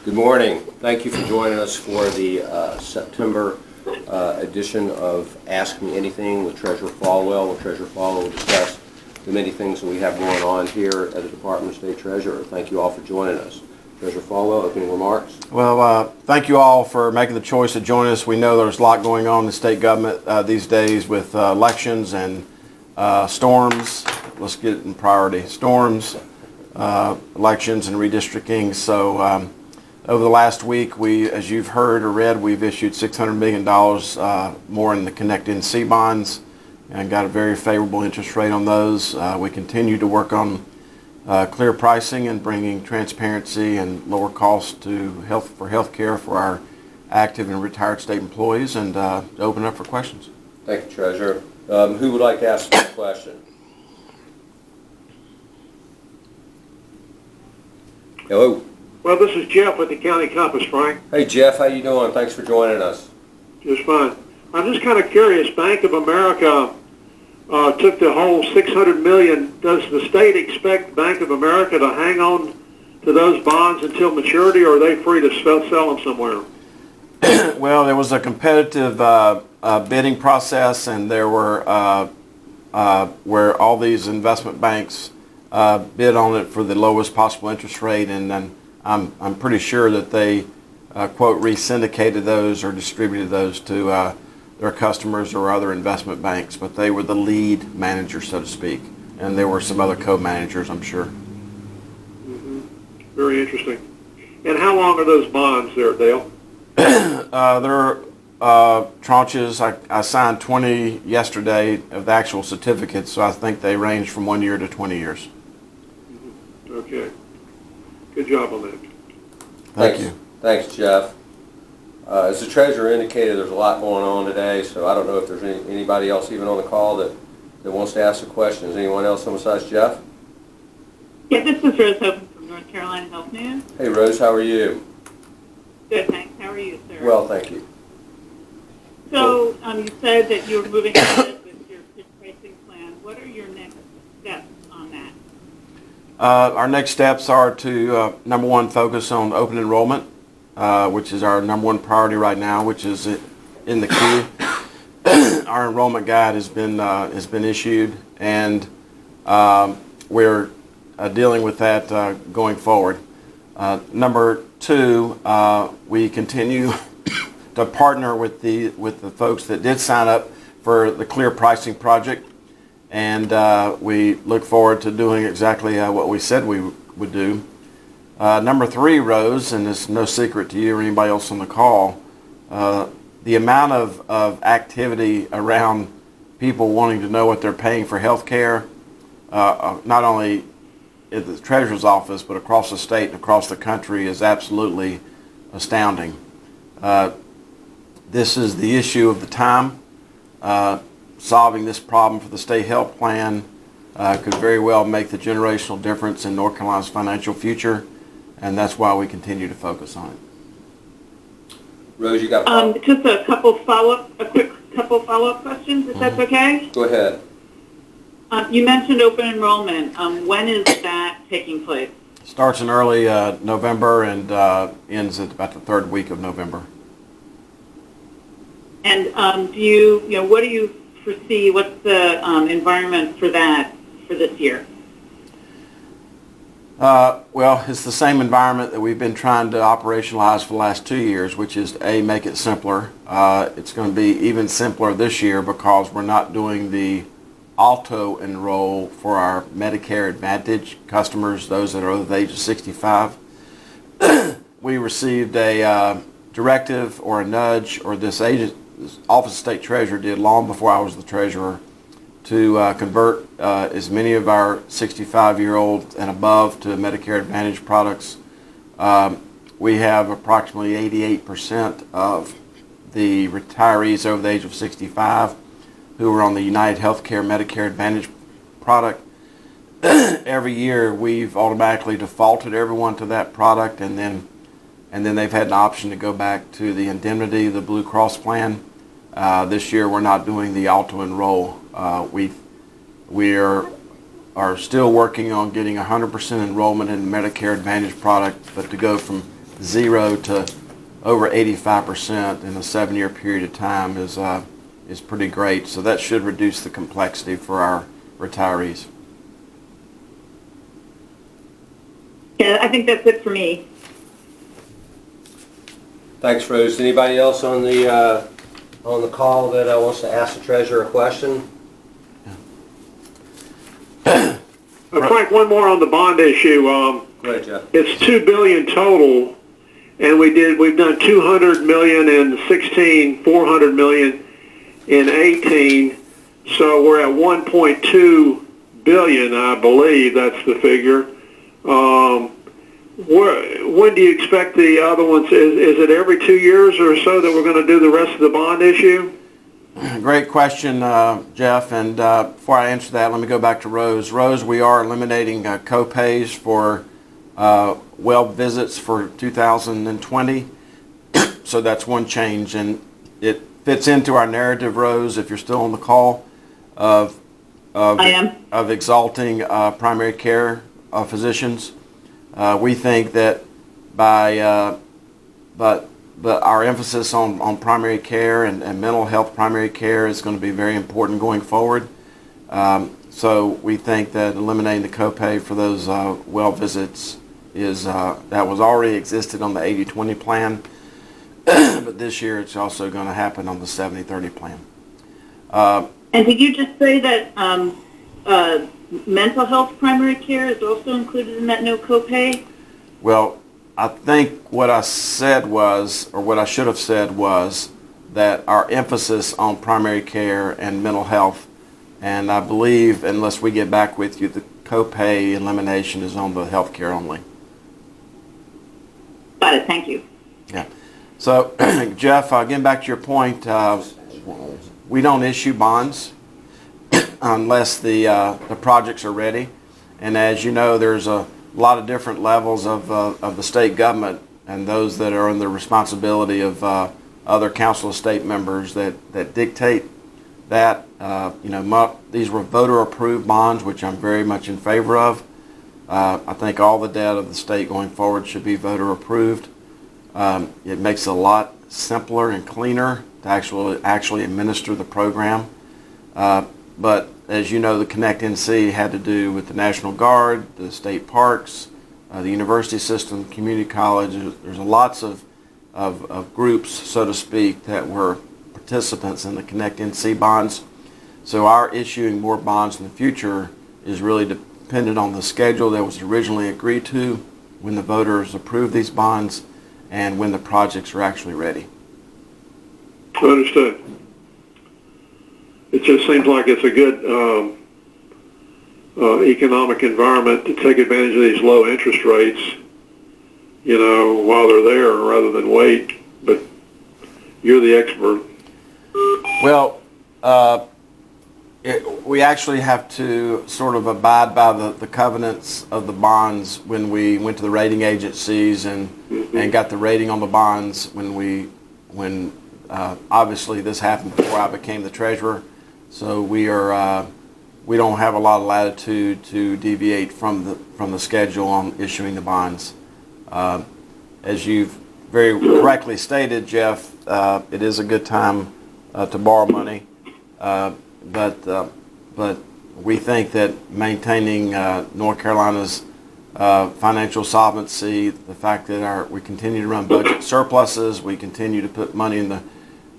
Good morning. Thank you for joining us for the September edition of Ask Me Anything with Treasurer Folwell. Where Treasurer Folwell will discuss the many things that we have going on here at the Department of State Treasurer. Thank you all for joining us. Treasurer Folwell, opening remarks. Well, thank you all for making the choice to join us. We know there's a lot going on in the state government these days with elections and storms. Let's get it in priority. Storms, elections, and redistricting. So over the last week, as you've heard or read, we've issued $600 million more in the Connect NC bonds and got a very favorable interest rate on those. We continue to work on clear pricing and bringing transparency and lower costs to health care for our active and retired state employees, and open up for questions. Thank you, Treasurer. Who would like to ask a question? Hello. Well, this is Jeff with the County Compass, Frank. Hey, Jeff. How you doing? Thanks for joining us. Just fine. I'm just kind of curious. Bank of America took the whole $600 million. Does the state expect Bank of America to hang on to those bonds until maturity, or are they free to sell them somewhere? Well, there was a competitive bidding process, and there were where all these investment banks bid on it for the lowest possible interest rate, and then I'm pretty sure that they quote re-syndicated those or distributed those to their customers or other investment banks, but they were the lead manager, so to speak, and there were some other co-managers, I'm sure. Mm-hmm. Very interesting. And how long are those bonds there, Dale? They're tranches. I signed 20 yesterday of the actual certificates, so I think they range from 1 year to 20 years. Mm-hmm. Okay. Good job on that. Thank you. Thanks, Jeff. As the Treasurer indicated, there's a lot going on today, so I don't know if there's anybody else even on the call that wants to ask a question. Is anyone else on besides Jeff? Yeah, this is Rose Hope from North Carolina Health News. Hey, Rose, how are you? Good, thanks. How are you, sir? Well, thank you. So you said that you were moving ahead with your pricing plan. What are your next steps on that? Our next steps are to, number one, focus on open enrollment, which is our number one priority right now, which is in the queue. Our enrollment guide has been issued, and we're dealing with that going forward. Number two, we continue to partner with the folks that did sign up for the Clear Pricing Project, and we look forward to doing exactly what we said we would do. Number three, Rose, and it's no secret to you or anybody else on the call, the amount of activity around people wanting to know what they're paying for health care, not only at the Treasurer's office but across the state and across the country, is absolutely astounding. This is the issue of the time. Solving this problem for the state health plan could very well make the generational difference in North Carolina's financial future, and that's why we continue to focus on it. Rose, you got just a quick couple follow-up questions, if that's okay? Go ahead. You mentioned open enrollment. When is that taking place? Starts in early November and ends at about the third week of November. And what do you foresee? What's the environment for that for this year? Well, it's the same environment that we've been trying to operationalize for the last 2 years, which is to make it simpler. It's going to be even simpler this year because we're not doing the auto enroll for our Medicare Advantage customers, those that are over the age of 65. We received a directive or a nudge, or this Office of State Treasurer did long before I was the Treasurer, to convert as many of our 65-year-olds and above to Medicare Advantage products. We have approximately 88% of the retirees over the age of 65 who are on the United Healthcare Medicare Advantage product. Every year we've automatically defaulted everyone to that product, and then they've had an option to go back to the indemnity, the Blue Cross plan. This year we're not doing the auto enroll. We are still working on getting 100% enrollment in the Medicare Advantage product, but to go from 0 to over 85% in a 7-year period of time is pretty great. So that should reduce the complexity for our retirees. Yeah, I think that's it for me. Thanks, Rose. Anybody else on the call that wants to ask the treasurer a question? Frank, one more on the bond issue. Go ahead, Jeff. It's $2 billion total, and we've done $200 million in 16, $400 million in 18, so we're at $1.2 billion, I believe that's the figure. When do you expect the other ones? Is it every 2 years or so that we're going to do the rest of the bond issue? Great question, Jeff. And before I answer that, let me go back to Rose. Rose, we are eliminating co-pays for well visits for 2020. So that's one change, and it fits into our narrative, Rose, if you're still on the call, of I am. of exalting primary care physicians. We think that but our emphasis on primary care and mental health primary care is going to be very important going forward. So we think that eliminating the copay for those well visits is that was already existed on the 80-20 plan, but this year it's also going to happen on the 70-30 plan. And did you just say that mental health primary care is also included in that no copay? Well, I think what I said was, or what I should have said was, that our emphasis on primary care and mental health, and I believe, unless we get back with you, the copay elimination is on the health care only. Got it, thank you. Yeah. So, Jeff, getting back to your point, we don't issue bonds unless the projects are ready. And as you know, there's a lot of different levels of the state government, and those that are in the responsibility of other council of state members that dictate that. These were voter-approved bonds, which I'm very much in favor of. I think all the debt of the state going forward should be voter-approved. It makes it a lot simpler and cleaner to actually administer the program. But as you know, the Connect NC had to do with the National Guard, the state parks, the university system, community college. There's lots of groups, so to speak, that were participants in the Connect NC bonds. So our issuing more bonds in the future is really dependent on the schedule that was originally agreed to when the voters approved these bonds and when the projects are actually ready. Understood. It just seems like it's a good economic environment to take advantage of these low interest rates, while they're there rather than wait. But you're the expert. Well, we actually have to sort of abide by the covenants of the bonds when we went to the rating agencies and got the rating on the bonds when obviously this happened before I became the treasurer. So we don't have a lot of latitude to deviate from the schedule on issuing the bonds. As you've very correctly stated, Jeff, it is a good time to borrow money, but we think that maintaining North Carolina's financial solvency, the fact that we continue to run budget surpluses, we continue to put money in the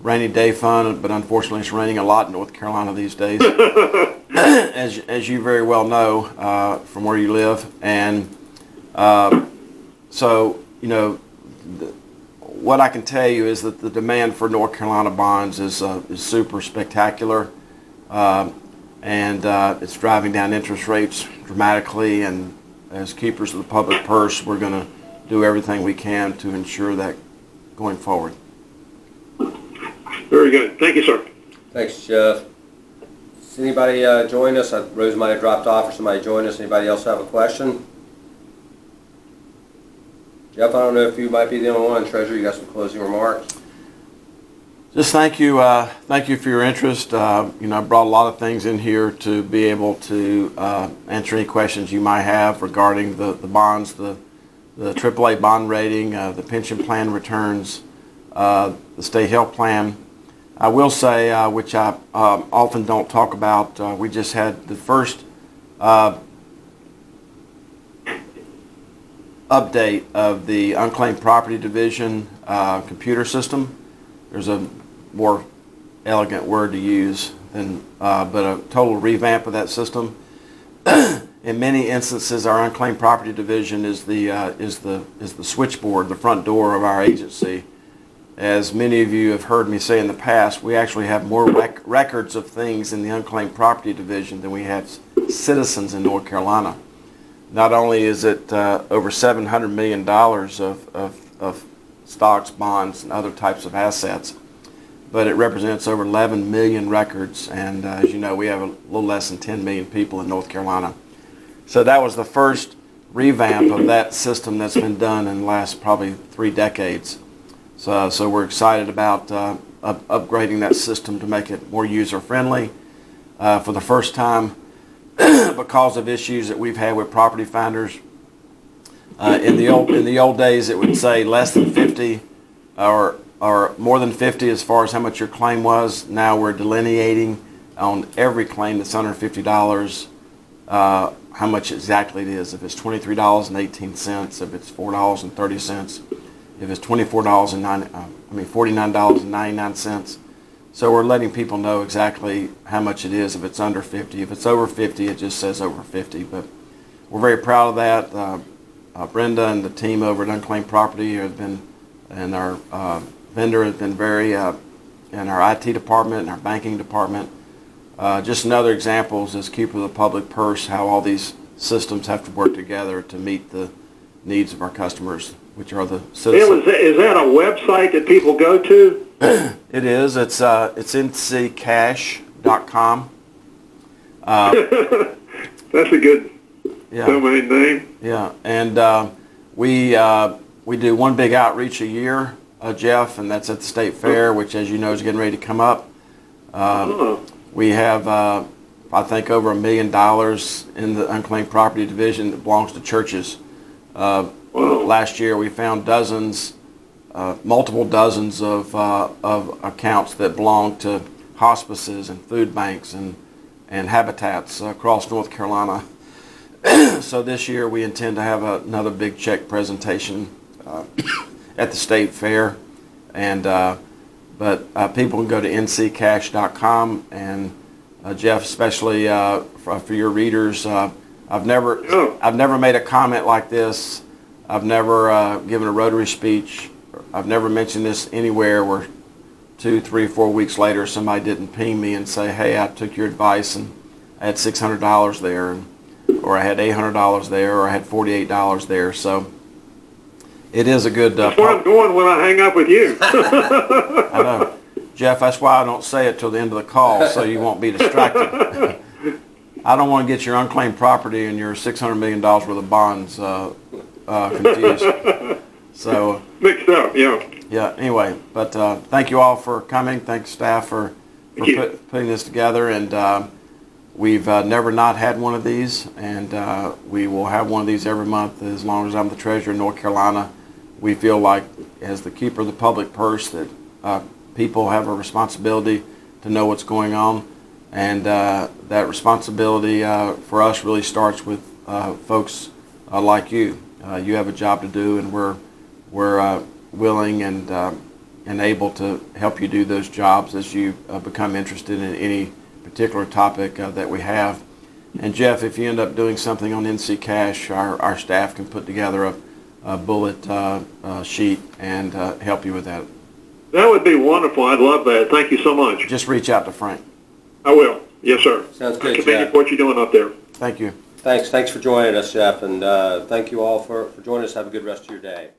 rainy day fund, but unfortunately it's raining a lot in North Carolina these days, as you very well know from where you live. And so, what I can tell you is that the demand for North Carolina bonds is super spectacular, and it's driving down interest rates dramatically. And as keepers of the public purse, we're going to do everything we can to ensure that going forward. Very good. Thank you, sir. Thanks, Jeff. Does anybody join us? Rose might have dropped off, or somebody join us. Anybody else have a question? Jeff, I don't know if you might be the only one. Treasurer, you got some closing remarks? Just thank you for your interest. I brought a lot of things in here to be able to answer any questions you might have regarding the bonds, the the AAA bond rating, the pension plan returns, the state health plan. I will say, which I often don't talk about, we just had the first update of the unclaimed property division computer system. There's a more elegant word to use than, but a total revamp of that system. In many instances, our unclaimed property division is the switchboard, the front door of our agency. As many of you have heard me say in the past, we actually have more records of things in the unclaimed property division than we have citizens in North Carolina. Not only is it over $700 million of stocks, bonds, and other types of assets, but it represents over 11 million records, and as you know, we have a little less than 10 million people in North Carolina. So that was the first revamp of that system that's been done in the last probably 3 decades. So we're excited about upgrading that system to make it more user-friendly. For the first time, because of issues that we've had with property finders, in the old days, it would say less than 50 or more than 50 as far as how much your claim was. Now we're delineating on every claim that's under $50 how much exactly it is. If it's $23.18, if it's $4.30, if it's $49.99. So we're letting people know exactly how much it is if it's under 50. If it's over 50, it just says over 50. But we're very proud of that. Brenda and the team over at Unclaimed Property have been, and our vendor has been very, and our IT department and our banking department. Just another example is keeper of the public purse, how all these systems have to work together to meet the needs of our customers, which are the citizens. Bill, is that a website that people go to? It is. It's nccash.com. That's a good domain name. Yeah, and we do one big outreach a year, Jeff, and that's at the State Fair, which, as you know, is getting ready to come up. We have, I think, over $1 million in the unclaimed property division that belongs to churches. Last year, we found multiple dozens of accounts that belong to hospices and food banks and habitats across North Carolina. So this year we intend to have another big check presentation at the State Fair, and but people can go to nccash.com, and Jeff, especially for your readers, I've never made a comment like this. I've never given a Rotary speech. I've never mentioned this anywhere where 2, 3, 4 weeks later somebody didn't ping me and say, hey, I took your advice and I had $600 there, or I had $800 there, or I had $48 there. So it is a good... That's where I'm going when I hang up with you. I know. Jeff, that's why I don't say it till the end of the call, so you won't be distracted. I don't want to get your unclaimed property and your $600 million worth of bonds confused. So mixed up, yeah. Yeah. Anyway, but thank you all for coming. Thanks, staff, for putting this together. And we've never not had one of these, and we will have one of these every month as long as I'm the treasurer of North Carolina. We feel like, as the keeper of the public purse, that people have a responsibility to know what's going on, and that responsibility for us really starts with folks like you. You have a job to do, and we're willing and able to help you do those jobs as you become interested in any particular topic that we have. And Jeff, if you end up doing something on NC Cash, our staff can put together a bullet sheet and help you with that. That would be wonderful. I'd love that. Thank you so much. Just reach out to Frank. I will. Yes, sir. Sounds good, I commend you Jeff. for what you're doing up there. Thank you. Thanks for joining us, Jeff, and thank you all for joining us. Have a good rest of your day.